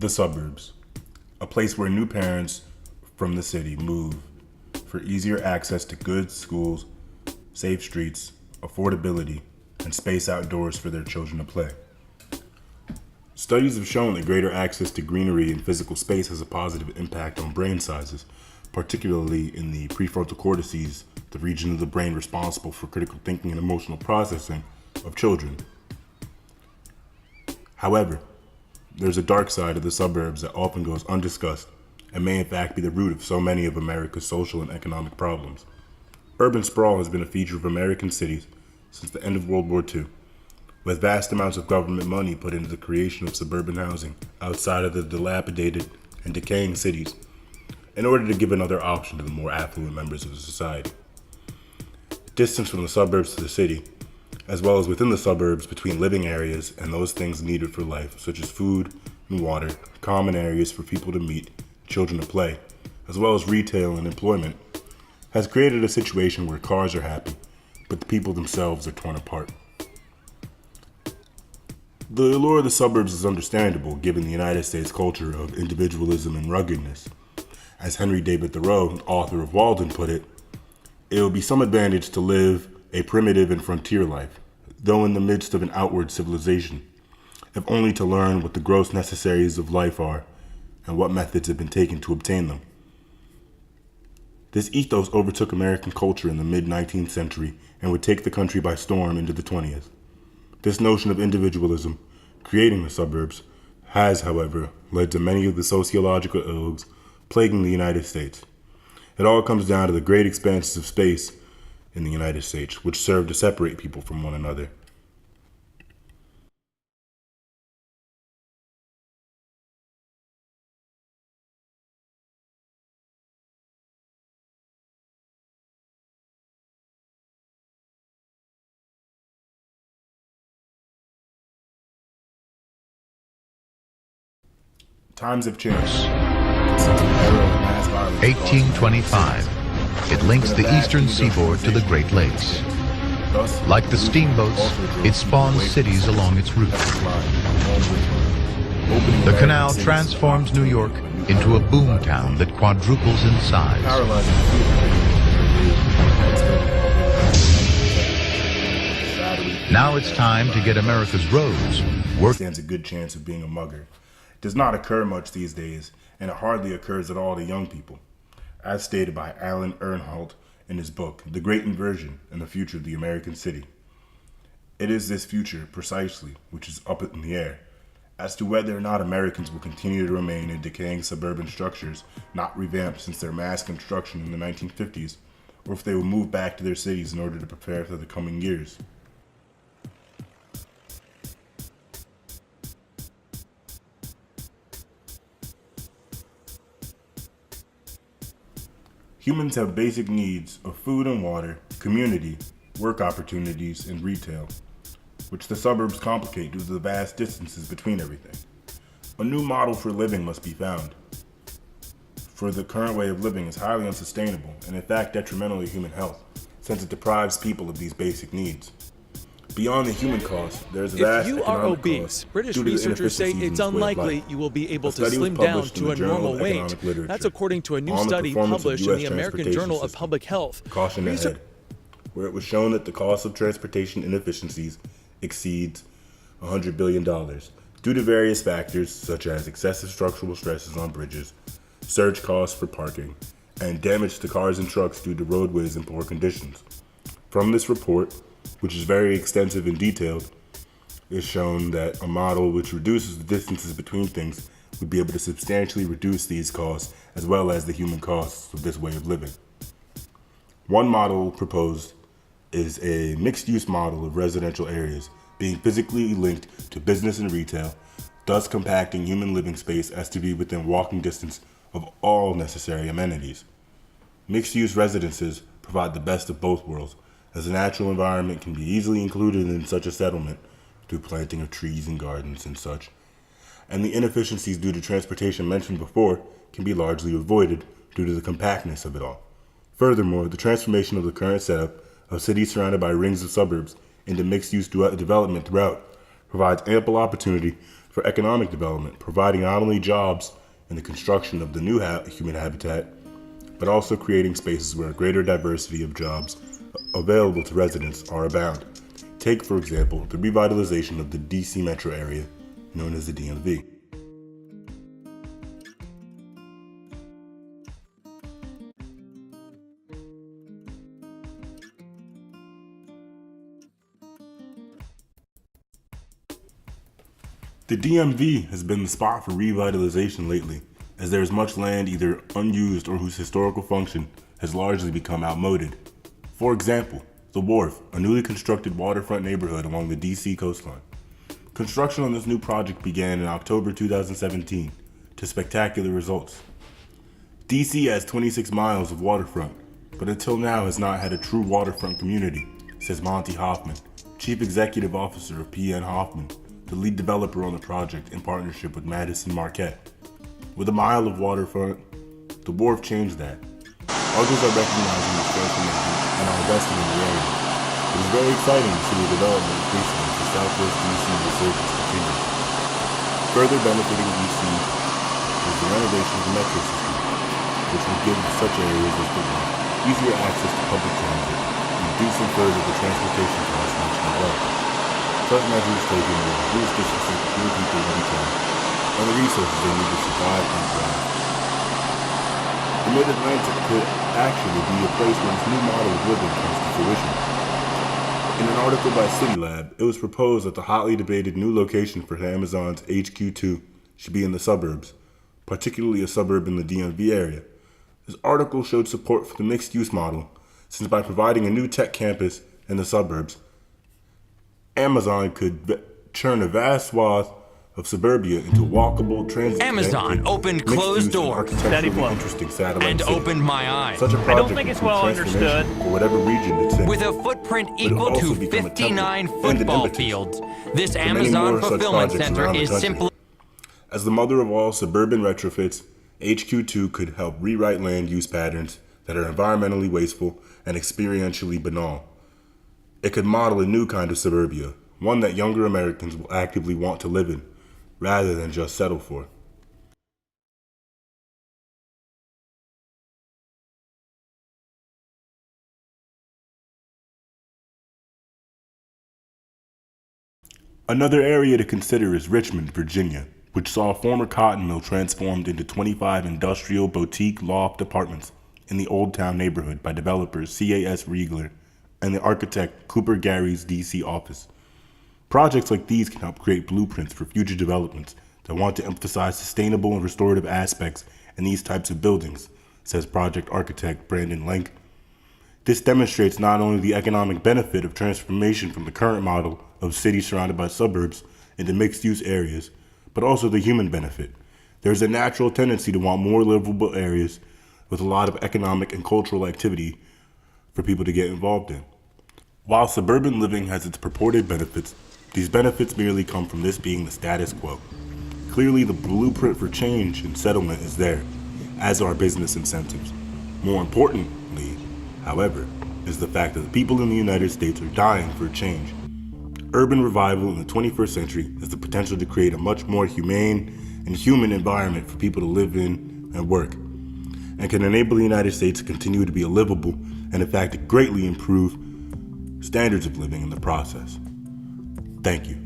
The suburbs, a place where new parents from the city move for easier access to goods, schools, safe streets, affordability, and space outdoors for their children to play. Studies have shown that greater access to greenery and physical space has a positive impact on brain sizes, particularly in the prefrontal cortices, the region of the brain responsible for critical thinking and emotional processing of children. However, there's a dark side of the suburbs that often goes undiscussed and may in fact be the root of so many of America's social and economic problems. Urban sprawl has been a feature of American cities since the end of World War II, with vast amounts of government money put into the creation of suburban housing outside of the dilapidated and decaying cities in order to give another option to the more affluent members of the society. Distance from the suburbs to the city, as well as within the suburbs between living areas and those things needed for life, such as food and water, common areas for people to meet, children to play, as well as retail and employment, has created a situation where cars are happy, but the people themselves are torn apart. The allure of the suburbs is understandable given the United States culture of individualism and ruggedness. As Henry David Thoreau, author of Walden, put it, it will be some advantage to live a primitive and frontier life, though in the midst of an outward civilization, if only to learn what the gross necessaries of life are and what methods have been taken to obtain them. This ethos overtook American culture in the mid-19th century and would take the country by storm into the 20th. This notion of individualism, creating the suburbs, has, however, led to many of the sociological ills plaguing the United States. It all comes down to the great expanses of space in the United States, which serve to separate people from one another. Times have changed. 1825. It links the eastern seaboard to the Great Lakes. Like the steamboats, it spawns cities along its route. The canal transforms New York into a boom town that quadruples in size. Now it's time to get America's roads working. Stands a good chance of being a mugger. It does not occur much these days, and it hardly occurs at all to young people, as stated by Alan Earnhardt in his book, The Great Inversion and the Future of the American City. It is this future, precisely, which is up in the air, as to whether or not Americans will continue to remain in decaying suburban structures, not revamped since their mass construction in the 1950s, or if they will move back to their cities in order to prepare for the coming years. Humans have basic needs of food and water, community, work opportunities, and retail, which the suburbs complicate due to the vast distances between everything. A new model for living must be found, for the current way of living is highly unsustainable and in fact detrimental to human health, since it deprives people of these basic needs. Beyond the human cost, there is a vast If you are economic obese, cost British due to the researchers say inefficiencies it's in this way of unlikely life. you will be able A to study was slim down published in to the a Journal normal of weight. Economic Literature That's according to a new on the study performance of published in US the American transportation Journal of system. Public Health. Caution ahead, where it was shown that the cost of transportation inefficiencies exceeds $100 billion due to various factors such as excessive structural stresses on bridges, surge costs for parking, and damage to cars and trucks due to roadways in poor conditions. From this report, which is very extensive and detailed, is shown that a model which reduces the distances between things would be able to substantially reduce these costs as well as the human costs of this way of living. One model proposed is a mixed-use model of residential areas being physically linked to business and retail, thus compacting human living space as to be within walking distance of all necessary amenities. Mixed-use residences provide the best of both worlds, as the natural environment can be easily included in such a settlement through planting of trees and gardens and such, and the inefficiencies due to transportation mentioned before can be largely avoided due to the compactness of it all. Furthermore, the transformation of the current setup of cities surrounded by rings of suburbs into mixed-use development throughout provides ample opportunity for economic development, providing not only jobs in the construction of the new human habitat, but also creating spaces where a greater diversity of jobs available to residents are abound. Take, for example, the revitalization of the DC metro area, known as the DMV. The DMV has been the spot for revitalization lately, as there is much land either unused or whose historical function has largely become outmoded. For example, The Wharf, a newly constructed waterfront neighborhood along the DC coastline. Construction on this new project began in October 2017 to spectacular results. DC has 26 miles of waterfront, but until now has not had a true waterfront community, says Monty Hoffman, Chief Executive Officer of PN Hoffman, the lead developer on the project in partnership with Madison Marquette. With a mile of waterfront, The Wharf changed that. Others are recognizing this transformation and are investing in the area. It is very exciting to see the development increasing as the Southwest DC resurgence continues. Further benefiting DC is the renovation of the metro system, which will give such areas as the Wharf easier access to public transit, reducing further the transportation costs mentioned above. Such measures taken will reduce distances between people every time, and the resources they need to survive and thrive. The Mid-Atlantic could actually be a place where this new model of living comes to fruition. In an article by CityLab, it was proposed that the hotly debated new location for Amazon's HQ2 should be in the suburbs, particularly a suburb in the DMV area. This article showed support for the mixed-use model, since by providing a new tech campus in the suburbs, Amazon could turn a vast swath of suburbia into walkable, transit. Amazon opened closed doors interesting satellite and city. opened my eyes. Such a project I don't think it's well understood. For whatever region it's in. With a footprint equal to 59 football fields, this many Amazon more such fulfillment projects center around the is country. simply... As the mother of all suburban retrofits, HQ2 could help rewrite land use patterns that are environmentally wasteful and experientially banal. It could model a new kind of suburbia, one that younger Americans will actively want to live in, rather than just settle for. Another area to consider is Richmond, Virginia, which saw a former cotton mill transformed into 25 industrial boutique loft apartments in the Old Town neighborhood by developers CAS Riegler and the architect Cooper Gary's DC office. Projects like these can help create blueprints for future developments that want to emphasize sustainable and restorative aspects in these types of buildings, says project architect Brandon Lenk. This demonstrates not only the economic benefit of transformation from the current model of cities surrounded by suburbs into mixed-use areas, but also the human benefit. There's a natural tendency to want more livable areas with a lot of economic and cultural activity for people to get involved in. While suburban living has its purported benefits, these benefits merely come from this being the status quo. Clearly, the blueprint for change and settlement is there, as are business incentives. More importantly, however, is the fact that the people in the United States are dying for change. Urban revival in the 21st century has the potential to create a much more humane and human environment for people to live in and work, and can enable the United States to continue to be a livable and in fact greatly improve standards of living in the process. Thank you.